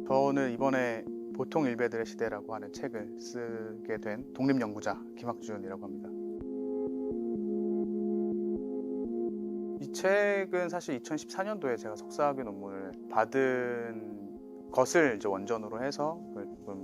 저는 이번에 보통 일베들의 시대라고 하는 책을 쓰게 된 독립연구자 김학준이라고 합니다. 이 책은 사실 2014년도에 제가 석사학위 논문을 받은 것을 이제 원전으로 해서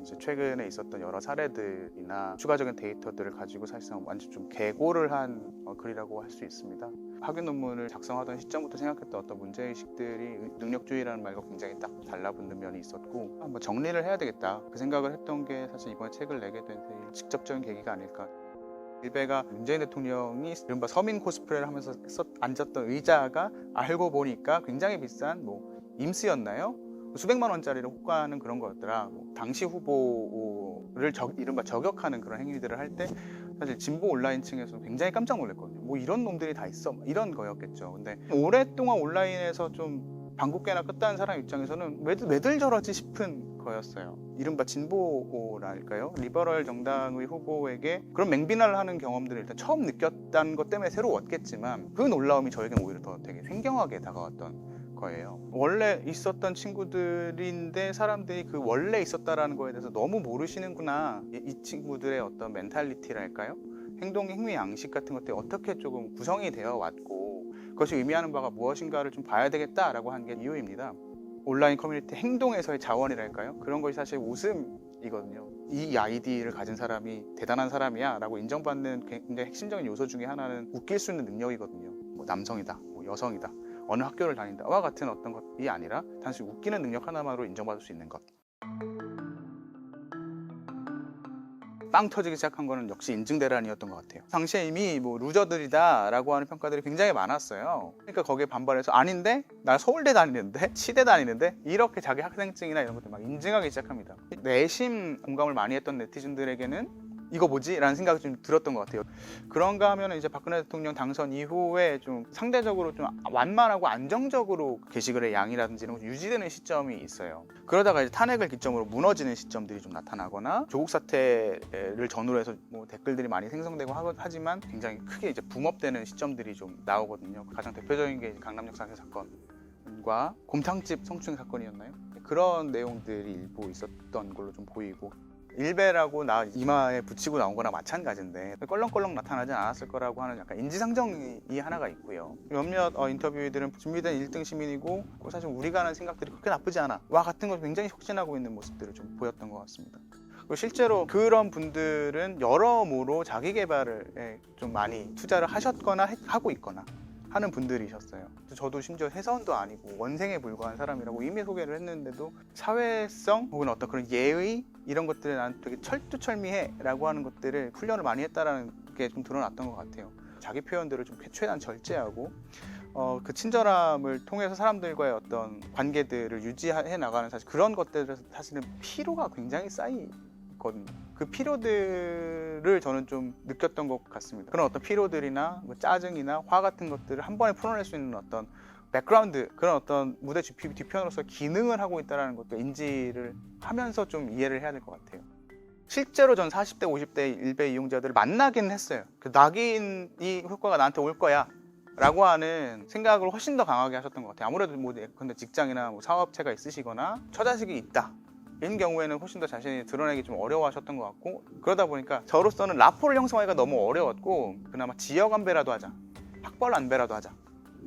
이제 최근에 있었던 여러 사례들이나 추가적인 데이터들을 가지고 사실상 완전 좀 개고를 한 글이라고 할 수 있습니다. 학위 논문을 작성하던 시점부터 생각했던 어떤 문제의식들이 능력주의라는 말과 굉장히 딱 달라붙는 면이 있었고 한번 정리를 해야 되겠다 그 생각을 했던 게 사실 이번에 책을 내게 된 제일 직접적인 계기가 아닐까. 일베가 문재인 대통령이 이른바 서민 코스프레를 하면서 앉았던 의자가 알고 보니까 굉장히 비싼 임스였나요? 수백만 원짜리를 호가하는 그런 거였더라. 당시 후보를 이른바 저격하는 그런 행위들을 할 때 사실 진보 온라인층에서 굉장히 깜짝 놀랐거든요. 이런 놈들이 다 있어 이런 거였겠죠. 근데 오랫동안 온라인에서 좀 방귀깨나 껐다는 사람 입장에서는 왜들 저러지 싶은 거였어요. 이른바 진보랄까요? 리버럴 정당의 후보에게 그런 맹비난을 하는 경험들을 일단 처음 느꼈다는 것 때문에 새로웠겠지만 그 놀라움이 저에게는 오히려 더 되게 생경하게 다가왔던 거예요. 원래 있었던 친구들인데 사람들이 그 원래 있었다라는 거에 대해서 너무 모르시는구나. 이 친구들의 어떤 멘탈리티랄까요? 행위 양식 같은 것들이 어떻게 조금 구성이 되어 왔고 그것이 의미하는 바가 무엇인가를 좀 봐야 되겠다라고 한 게 이유입니다. 온라인 커뮤니티 행동에서의 자원이랄까요? 그런 것이 사실 웃음이거든요. 이 아이디를 가진 사람이 대단한 사람이야 라고 인정받는 굉장히 핵심적인 요소 중에 하나는 웃길 수 있는 능력이거든요. 남성이다, 여성이다, 어느 학교를 다닌다와 같은 어떤 것이 아니라 단순히 웃기는 능력 하나만으로 인정받을 수 있는 것. 빵 터지기 시작한 거는 역시 인증대란이었던 것 같아요. 당시에 이미 루저들이다 라고 하는 평가들이 굉장히 많았어요. 그러니까 거기에 반발해서 아닌데? 나 서울대 다니는데? 치대 다니는데? 이렇게 자기 학생증이나 이런 것들 막 인증하기 시작합니다. 내심 공감을 많이 했던 네티즌들에게는 이거 뭐지? 라는 생각이 좀 들었던 것 같아요. 그런가 하면 이제 박근혜 대통령 당선 이후에 좀 상대적으로 좀 완만하고 안정적으로 게시글의 양이라든지 이런 것이 유지되는 시점이 있어요. 그러다가 이제 탄핵을 기점으로 무너지는 시점들이 좀 나타나거나 조국 사태를 전후로 해서 댓글들이 많이 생성되고 하지만 굉장히 크게 이제 붐업되는 시점들이 좀 나오거든요. 가장 대표적인 게 강남역 사기 사건과 곰탕집 성추행 사건이었나요? 그런 내용들이 일부 있었던 걸로 좀 보이고 일베라고 나 이마에 붙이고 나온 거나 마찬가지인데 껄렁껄렁 나타나지 않았을 거라고 하는 약간 인지상정이 하나가 있고요. 몇몇 인터뷰들은 준비된 1등 시민이고 사실 우리가 하는 생각들이 그렇게 나쁘지 않아 와 같은 걸 굉장히 혁신하고 있는 모습들을 좀 보였던 것 같습니다. 그리고 실제로 그런 분들은 여러모로 자기 개발에 좀 많이 투자를 하셨거나 하고 있거나 하는 분들이셨어요. 저도 심지어 회사원도 아니고 원생에 불과한 사람이라고 이미 소개를 했는데도 사회성 혹은 어떤 그런 예의 이런 것들에 난 되게 철두철미해 라고 하는 것들을 훈련을 많이 했다라는 게 좀 드러났던 것 같아요. 자기 표현들을 좀 최대한 절제하고 그 친절함을 통해서 사람들과의 어떤 관계들을 유지해 나가는 사실 그런 것들에서 사실은 피로가 굉장히 쌓이거든요. 그 피로들을 저는 좀 느꼈던 것 같습니다. 그런 어떤 피로들이나 짜증이나 화 같은 것들을 한 번에 풀어낼 수 있는 어떤 백그라운드 그런 어떤 무대 뒤편으로서 기능을 하고 있다는 것도 인지를 하면서 좀 이해를 해야 될 것 같아요. 실제로 전 40대 50대 일베 이용자들을 만나긴 했어요. 그 낙인이 효과가 나한테 올 거야 라고 하는 생각을 훨씬 더 강하게 하셨던 것 같아요. 아무래도 근데 직장이나 사업체가 있으시거나 처자식이 있다 이런 경우에는 훨씬 더 자신이 드러내기 좀 어려워하셨던 것 같고 그러다 보니까 저로서는 라포를 형성하기가 너무 어려웠고 그나마 지역 안배라도 하자, 학벌 안배라도 하자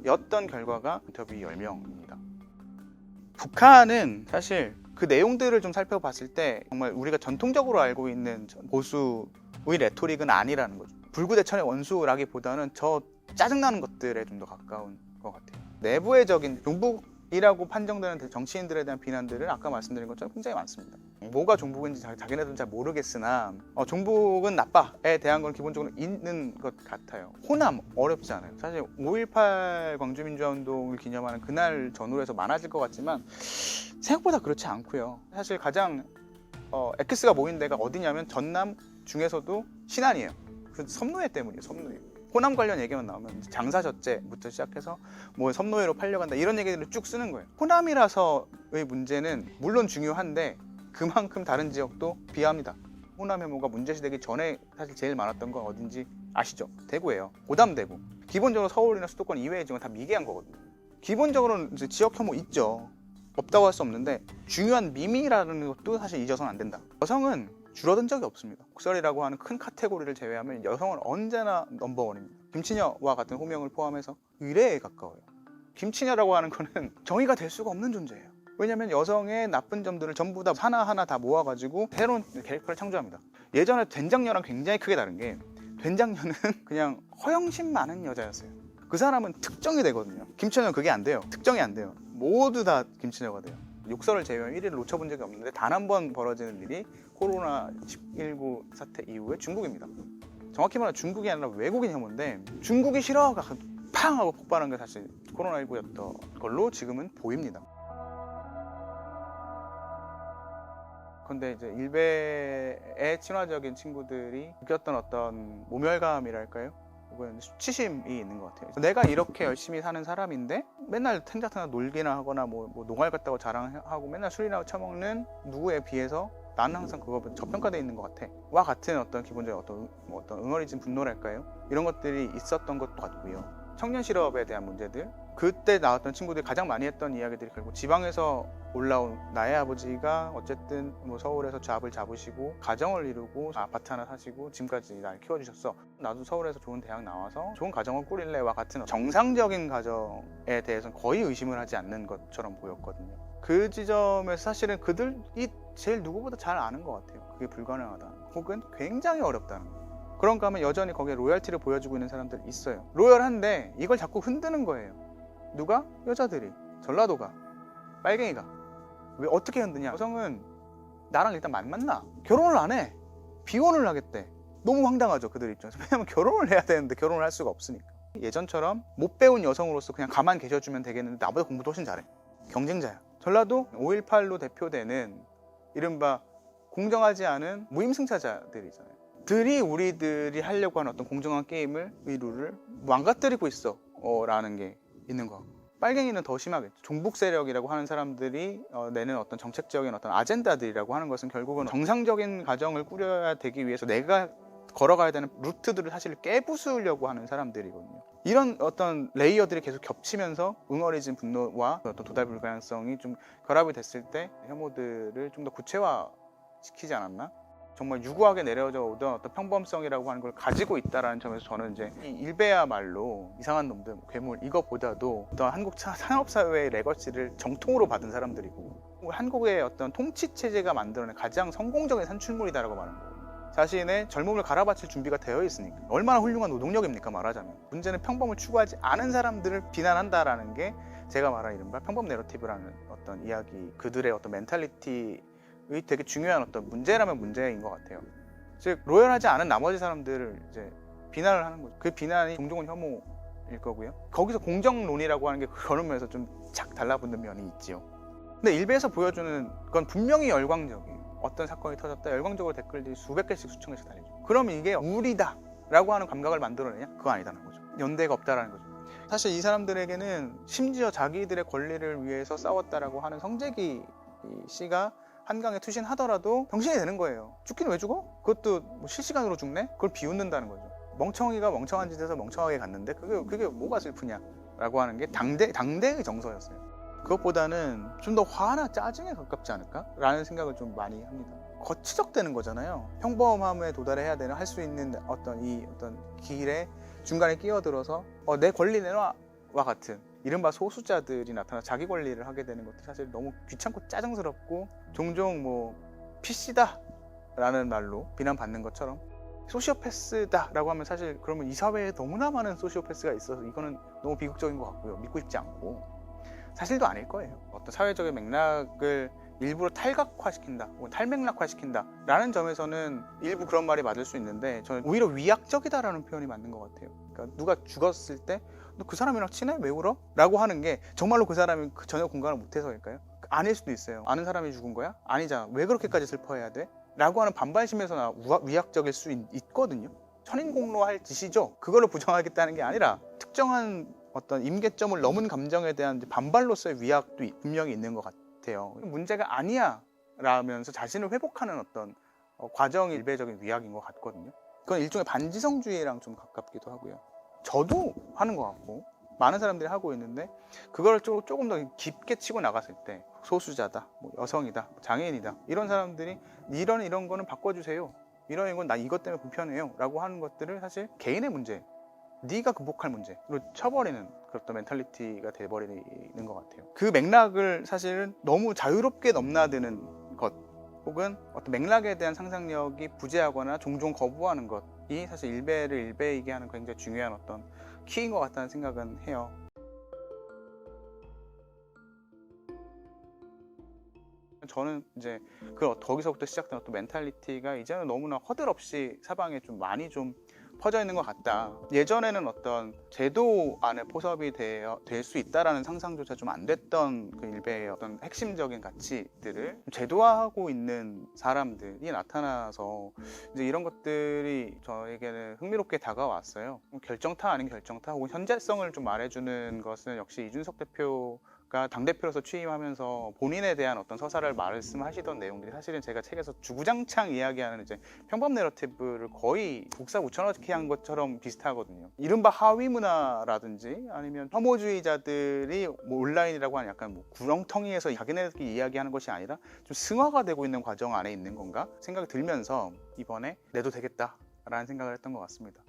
였던 결과가 인터뷰 10명입니다. 북한은 사실 그 내용들을 좀 살펴봤을 때 정말 우리가 전통적으로 알고 있는 보수의 레토릭은 아니라는 거죠. 불구대천의 원수라기보다는 저 짜증나는 것들에 좀 더 가까운 것 같아요. 내부의적인 종북이라고 판정되는 정치인들에 대한 비난들은 아까 말씀드린 것처럼 굉장히 많습니다. 뭐가 종북인지 자기네들은 잘 모르겠으나 종북은 나빠에 대한 건 기본적으로 있는 것 같아요. 호남 어렵지 않아요. 사실 5.18 광주민주화운동을 기념하는 그날 전후로 해서 많아질 것 같지만 생각보다 그렇지 않고요. 사실 가장 엑스가 모인 데가 어디냐면 전남 중에서도 신안이에요. 그 섬노예 때문이에요. 섬노예. 호남 관련 얘기만 나오면 장사젖제부터 시작해서 섬노예로 팔려간다 이런 얘기들을 쭉 쓰는 거예요. 호남이라서의 문제는 물론 중요한데 그만큼 다른 지역도 비합니다. 호남 혐오가 문제시되기 전에 사실 제일 많았던 건 어딘지 아시죠? 대구예요. 고담 대구. 기본적으로 서울이나 수도권 이외의 지역은 다 미개한 거거든요. 기본적으로는 이제 지역 혐오 있죠. 없다고 할 수 없는데 중요한 미미라는 것도 사실 잊어서는 안 된다. 여성은 줄어든 적이 없습니다. 목소리라고 하는 큰 카테고리를 제외하면 여성은 언제나 넘버원입니다. 김치녀와 같은 호명을 포함해서 의례에 가까워요. 김치녀라고 하는 거는 정의가 될 수가 없는 존재예요. 왜냐하면 여성의 나쁜 점들을 전부 다 하나하나 다 모아가지고 새로운 캐릭터를 창조합니다. 예전에 된장녀랑 굉장히 크게 다른 게 된장녀는 그냥 허영심 많은 여자였어요. 그 사람은 특정이 되거든요. 김치녀는 그게 안 돼요. 특정이 안 돼요. 모두 다 김치녀가 돼요. 욕설을 제외하면 1위를 놓쳐본 적이 없는데 단 한 번 벌어지는 일이 코로나19 사태 이후에 중국입니다. 정확히 말하면 중국이 아니라 외국인 혐오인데 중국이 싫어가 팡 하고 폭발한 게 사실 코로나19였던 걸로 지금은 보입니다. 근데 이제 일베의 친화적인 친구들이 느꼈던 어떤 모멸감이랄까요? 혹은 수치심이 있는 것 같아요. 내가 이렇게 열심히 사는 사람인데 맨날 텐자트나 놀기나 하거나 뭐 농활 갔다고 자랑하고 맨날 술이나 처먹는 누구에 비해서 나는 항상 그거 저평가되어 있는 것 같아. 와 같은 어떤 기본적인 어떤 응어리진 분노랄까요? 이런 것들이 있었던 것도 같고요. 청년 실업에 대한 문제들, 그때 나왔던 친구들이 가장 많이 했던 이야기들이 결국 지방에서 올라온 나의 아버지가 어쨌든 뭐 서울에서 잡을 잡으시고 가정을 이루고 아파트 하나 사시고 지금까지 날 키워주셨어. 나도 서울에서 좋은 대학 나와서 좋은 가정을 꾸릴래와 같은 정상적인 가정에 대해서는 거의 의심을 하지 않는 것처럼 보였거든요. 그 지점에서 사실은 그들이 제일 누구보다 잘 아는 것 같아요. 그게 불가능하다 혹은 굉장히 어렵다는 거. 그런가 하면 여전히 거기에 로열티를 보여주고 있는 사람들이 있어요. 로열한데 이걸 자꾸 흔드는 거예요. 누가? 여자들이, 전라도가, 빨갱이가. 왜 어떻게 흔드냐? 여성은 나랑 일단 만나. 결혼을 안 해. 비혼을 하겠대. 너무 황당하죠, 그들 입장에서. 왜냐면 결혼을 해야 되는데 결혼을 할 수가 없으니까. 예전처럼 못 배운 여성으로서 그냥 가만 계셔주면 되겠는데 나보다 공부도 훨씬 잘해. 경쟁자야. 전라도 5.18로 대표되는 이른바 공정하지 않은 무임승차자들이잖아요. 들이 우리들이 하려고 하는 어떤 공정한 게임을, 룰을 망가뜨리고 있어 라는 게 있는 거. 빨갱이는 더 심하겠죠. 종북 세력이라고 하는 사람들이 내는 어떤 정책적인 어떤 아젠다들이라고 하는 것은 결국은 정상적인 가정을 꾸려야 되기 위해서 내가 걸어가야 되는 루트들을 사실 깨부수려고 하는 사람들이거든요. 이런 어떤 레이어들이 계속 겹치면서 응어리진 분노와 어떤 도달 불가능성이 좀 결합이 됐을 때 혐오들을 좀 더 구체화시키지 않았나? 정말 유구하게 내려져 오던 어떤 평범성이라고 하는 걸 가지고 있다는 점에서 저는 이제 이 일베야말로 이상한 놈들, 괴물 이거보다도 어떤 한국 산업사회의 레거시를 정통으로 받은 사람들이고 한국의 어떤 통치 체제가 만들어낸 가장 성공적인 산출물이다라고 말하는 거예요. 자신의 젊음을 갈아바칠 준비가 되어 있으니까. 얼마나 훌륭한 노동력입니까, 말하자면. 문제는 평범을 추구하지 않은 사람들을 비난한다라는 게 제가 말한 이른바 평범 내러티브라는 어떤 이야기, 그들의 어떤 멘탈리티 되게 중요한 어떤 문제라면 문제인 것 같아요. 즉 로열하지 않은 나머지 사람들을 이제 비난을 하는 거죠. 그 비난이 종종은 혐오일 거고요. 거기서 공정론이라고 하는 게 그런 면에서 좀 착 달라붙는 면이 있지요. 근데 일베에서 보여주는 건 분명히 열광적이에요. 어떤 사건이 터졌다 열광적으로 댓글들이 수백 개씩 수천 개씩 달리죠. 그럼 이게 우리다 라고 하는 감각을 만들어내냐? 그거 아니다는 거죠. 연대가 없다라는 거죠. 사실 이 사람들에게는 심지어 자기들의 권리를 위해서 싸웠다라고 하는 성재기 씨가 한강에 투신하더라도 병신이 되는 거예요. 죽기는 왜 죽어? 그것도 뭐 실시간으로 죽네? 그걸 비웃는다는 거죠. 멍청이가 멍청한 짓에서 멍청하게 갔는데 그게 뭐가 슬프냐? 라고 하는 게 당대의 정서였어요. 그것보다는 좀 더 화나 짜증에 가깝지 않을까? 라는 생각을 좀 많이 합니다. 거치적되는 거잖아요. 평범함에 도달해야 되는 할 수 있는 어떤 길에 중간에 끼어들어서 내 권리 내놔와 같은 이른바 소수자들이 나타나 자기 권리를 하게 되는 것도 사실 너무 귀찮고 짜증스럽고 종종 뭐 PC다 라는 말로 비난받는 것처럼 소시오패스다 라고 하면 사실 그러면 이 사회에 너무나 많은 소시오패스가 있어서 이거는 너무 비극적인 것 같고요. 믿고 싶지 않고 사실도 아닐 거예요. 어떤 사회적인 맥락을 일부러 탈각화시킨다 혹은 탈맥락화시킨다 라는 점에서는 일부 그런 말이 맞을 수 있는데 저는 오히려 위약적이다라는 표현이 맞는 것 같아요. 그러니까 누가 죽었을 때 너 그 사람이랑 친해? 왜 울어? 라고 하는 게 정말로 그 사람이 전혀 공감을 못해서일까요? 아닐 수도 있어요. 아는 사람이 죽은 거야? 아니잖아. 왜 그렇게까지 슬퍼해야 돼? 라고 하는 반발심에서 위약적일 수 있거든요. 천인공로할 짓이죠. 그걸로 부정하겠다는 게 아니라 특정한 어떤 임계점을 넘은 감정에 대한 반발로서의 위약도 분명히 있는 것 같아요. 문제가 아니야 라면서 자신을 회복하는 어떤 과정이 일배적인 위약인 것 같거든요. 그건 일종의 반지성주의랑 좀 가깝기도 하고요. 저도 하는 것 같고 많은 사람들이 하고 있는데 그걸 조금 더 깊게 치고 나갔을 때 소수자다, 뭐 여성이다, 장애인이다 이런 사람들이 이런 거는 바꿔주세요. 이런 건 나 이것 때문에 불편해요 라고 하는 것들을 사실 개인의 문제, 네가 극복할 문제로 쳐버리는 그런 멘탈리티가 돼버리는 것 같아요. 그 맥락을 사실은 너무 자유롭게 넘나드는 것 혹은 어떤 맥락에 대한 상상력이 부재하거나 종종 거부하는 것이 사실 일배를 일배이게 하는 굉장히 중요한 어떤 키인 것 같다는 생각은 해요. 저는 이제 거기서부터 시작된 어떤 멘탈리티가 이제는 너무나 허들 없이 사방에 좀 많이 좀 퍼져 있는 것 같다. 예전에는 어떤 제도 안에 포섭이 될 수 있다라는 상상조차 좀 안 됐던 그 일베의 어떤 핵심적인 가치들을 제도화하고 있는 사람들이 나타나서 이제 이런 것들이 저에게는 흥미롭게 다가왔어요. 결정타 아닌 결정타 혹은 현재성을 좀 말해주는 것은 역시 이준석 대표가 당대표로서 취임하면서 본인에 대한 어떤 서사를 말씀하시던 내용들이 사실은 제가 책에서 주구장창 이야기하는 이제 평범 내러티브를 거의 복사 붙여넣기 한 것처럼 비슷하거든요. 이른바 하위 문화라든지 아니면 혐오주의자들이 뭐 온라인이라고 하는 약간 뭐 구렁텅이에서 자기네들끼리 이야기하는 것이 아니라 좀 승화가 되고 있는 과정 안에 있는 건가 생각이 들면서 이번에 내도 되겠다 라는 생각을 했던 것 같습니다.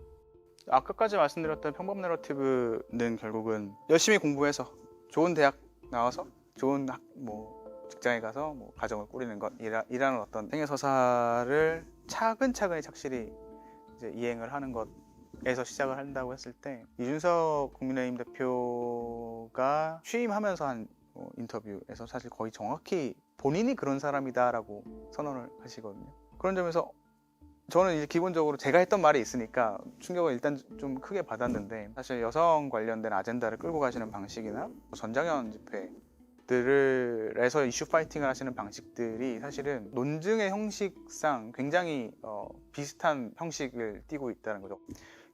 아까까지 말씀드렸던 평범 내러티브는 결국은 열심히 공부해서 좋은 대학 나와서 좋은 직장에 가서 가정을 꾸리는 것이라는 어떤 생애서사를 차근차근히 착실히 이제 이행을 하는 것에서 시작을 한다고 했을 때 이준석 국민의힘 대표가 취임하면서 한 인터뷰에서 사실 거의 정확히 본인이 그런 사람이다라고 선언을 하시거든요. 그런 점에서 저는 이제 기본적으로 제가 했던 말이 있으니까 충격을 일단 좀 크게 받았는데 사실 여성 관련된 아젠다를 끌고 가시는 방식이나 전장현 집회들에서 이슈 파이팅을 하시는 방식들이 사실은 논증의 형식상 굉장히 비슷한 형식을 띠고 있다는 거죠.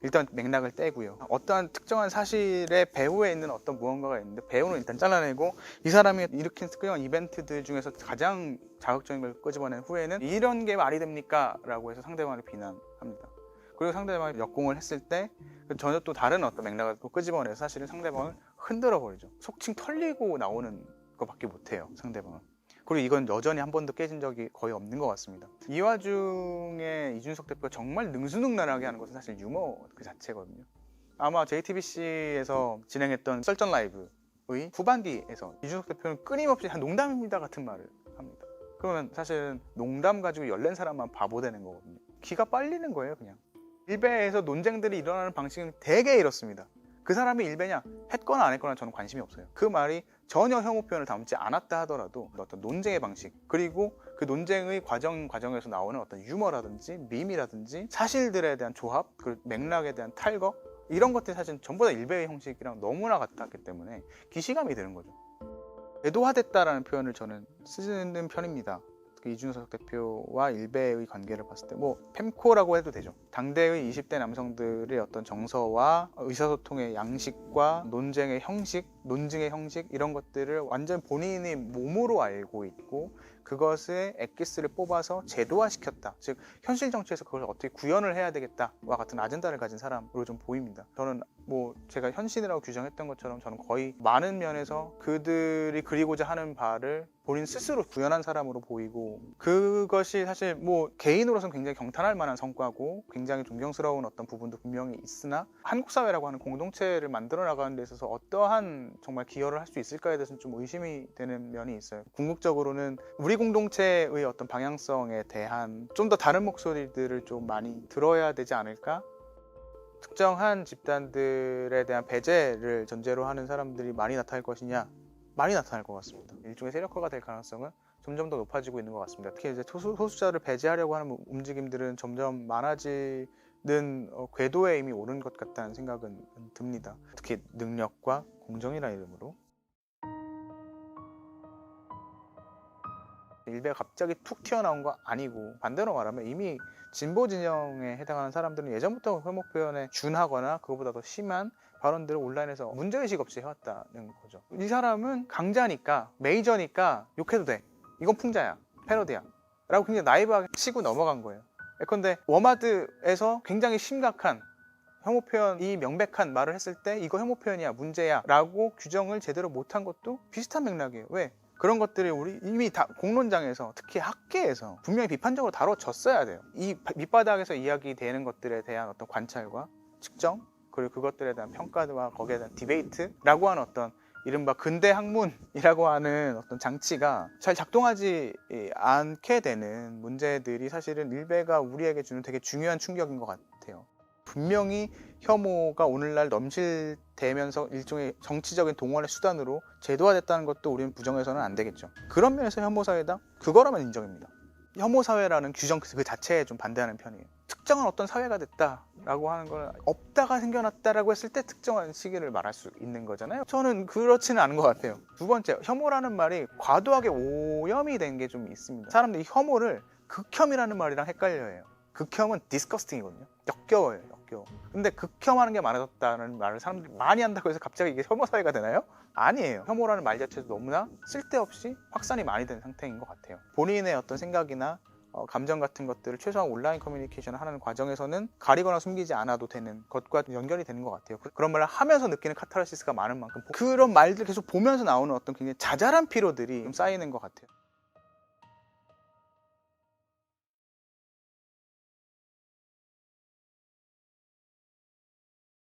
일단 맥락을 떼고요. 어떠한 특정한 사실의 배후에 있는 어떤 무언가가 있는데 배후는 일단 잘라내고 이 사람이 일으킨 특정한 이벤트들 중에서 가장 자극적인 걸 끄집어낸 후에는 이런 게 말이 됩니까? 라고 해서 상대방을 비난합니다. 그리고 상대방이 역공을 했을 때 전혀 또 다른 어떤 맥락을 또 끄집어내서 사실은 상대방을 흔들어 버리죠. 속칭 털리고 나오는 것밖에 못해요, 상대방은. 그리고 이건 여전히 한 번도 깨진 적이 거의 없는 것 같습니다. 이 와중에 이준석 대표가 정말 능수능란하게 하는 것은 사실 유머 그 자체거든요. 아마 JTBC에서 진행했던 썰전 라이브의 후반기에서 이준석 대표는 끊임없이 농담입니다 같은 말을 합니다. 그러면 사실은 농담 가지고 열낸 사람만 바보 되는 거거든요. 기가 빨리는 거예요, 그냥. 일베에서 논쟁들이 일어나는 방식은 되게 이렇습니다. 그 사람이 일베냐 했거나 안 했거나 저는 관심이 없어요. 그 말이 전혀 혐오 표현을 담지 않았다 하더라도 어떤 논쟁의 방식 그리고 그 논쟁의 과정에서 나오는 어떤 유머라든지 밈이라든지 사실들에 대한 조합 그리고 맥락에 대한 탈거 이런 것들이 사실 전부 다 일베의 형식이랑 너무나 같았기 때문에 기시감이 드는 거죠. 제도화됐다라는 표현을 저는 쓰는 편입니다. 이준석 대표와 일베의 관계를 봤을 때 펜코라고 해도 되죠. 당대의 20대 남성들의 어떤 정서와 의사소통의 양식과 논쟁의 형식, 논증의 형식 이런 것들을 완전 본인이 몸으로 알고 있고 그것의 엑기스를 뽑아서 제도화시켰다. 즉 현실 정치에서 그걸 어떻게 구현을 해야 되겠다와 같은 아젠다를 가진 사람으로 좀 보입니다. 저는 제가 현신이라고 규정했던 것처럼 저는 거의 많은 면에서 그들이 그리고자 하는 바를 본인 스스로 구현한 사람으로 보이고 그것이 사실 개인으로서는 굉장히 경탄할 만한 성과고 굉장히 존경스러운 어떤 부분도 분명히 있으나 한국 사회라고 하는 공동체를 만들어 나가는 데 있어서 어떠한 정말 기여를 할 수 있을까에 대해서는 좀 의심이 되는 면이 있어요. 궁극적으로는 우리 공동체의 어떤 방향성에 대한 좀 더 다른 목소리들을 좀 많이 들어야 되지 않을까? 특정한 집단들에 대한 배제를 전제로 하는 사람들이 많이 나타날 것이냐? 많이 나타날 것 같습니다. 일종의 세력화가 될 가능성은 점점 더 높아지고 있는 것 같습니다. 특히 이제 소수자를 배제하려고 하는 움직임들은 점점 많아지는 궤도에 이미 오른 것 같다는 생각은 듭니다. 특히 능력과 공정이라는 이름으로 일베가 갑자기 툭 튀어나온 거 아니고 반대로 말하면 이미 진보 진영에 해당하는 사람들은 예전부터 혐오 표현에 준하거나 그거보다 더 심한 발언들을 온라인에서 문제의식 없이 해왔다는 거죠. 이 사람은 강자니까 메이저니까 욕해도 돼. 이건 풍자야. 패러디야. 라고 굉장히 나이브하게 치고 넘어간 거예요. 예컨대 워마드에서 굉장히 심각한 혐오 표현이 명백한 말을 했을 때 이거 혐오 표현이야, 문제야 라고 규정을 제대로 못한 것도 비슷한 맥락이에요. 왜? 그런 것들이 우리 이미 다 공론장에서, 특히 학계에서 분명히 비판적으로 다뤄졌어야 돼요. 이 밑바닥에서 이야기되는 것들에 대한 어떤 관찰과 측정, 그리고 그것들에 대한 평가와 거기에 대한 디베이트라고 하는 어떤 이른바 근대 학문이라고 하는 어떤 장치가 잘 작동하지 않게 되는 문제들이 사실은 일베가 우리에게 주는 되게 중요한 충격인 것 같아요. 분명히 혐오가 오늘날 넘실대면서 일종의 정치적인 동원의 수단으로 제도화됐다는 것도 우리는 부정해서는 안 되겠죠. 그런 면에서 혐오사회다? 그거라면 인정입니다. 혐오사회라는 규정 그 자체에 좀 반대하는 편이에요. 특정한 어떤 사회가 됐다라고 하는 걸 없다가 생겨났다라고 했을 때 특정한 시기를 말할 수 있는 거잖아요. 저는 그렇지는 않은 것 같아요. 두 번째, 혐오라는 말이 과도하게 오염이 된 게 좀 있습니다. 사람들이 혐오를 극혐이라는 말이랑 헷갈려 해요. 극혐은 disgusting이거든요. 역겨워요, 역겨워. 근데 극혐하는 게 많아졌다는 말을 사람들이 많이 한다고 해서 갑자기 이게 혐오 사회가 되나요? 아니에요. 혐오라는 말 자체도 너무나 쓸데없이 확산이 많이 된 상태인 것 같아요. 본인의 어떤 생각이나 감정 같은 것들을 최소한 온라인 커뮤니케이션을 하는 과정에서는 가리거나 숨기지 않아도 되는 것과 연결이 되는 것 같아요. 그런 말을 하면서 느끼는 카타르시스가 많은 만큼 그런 말들 계속 보면서 나오는 어떤 굉장히 자잘한 피로들이 좀 쌓이는 것 같아요.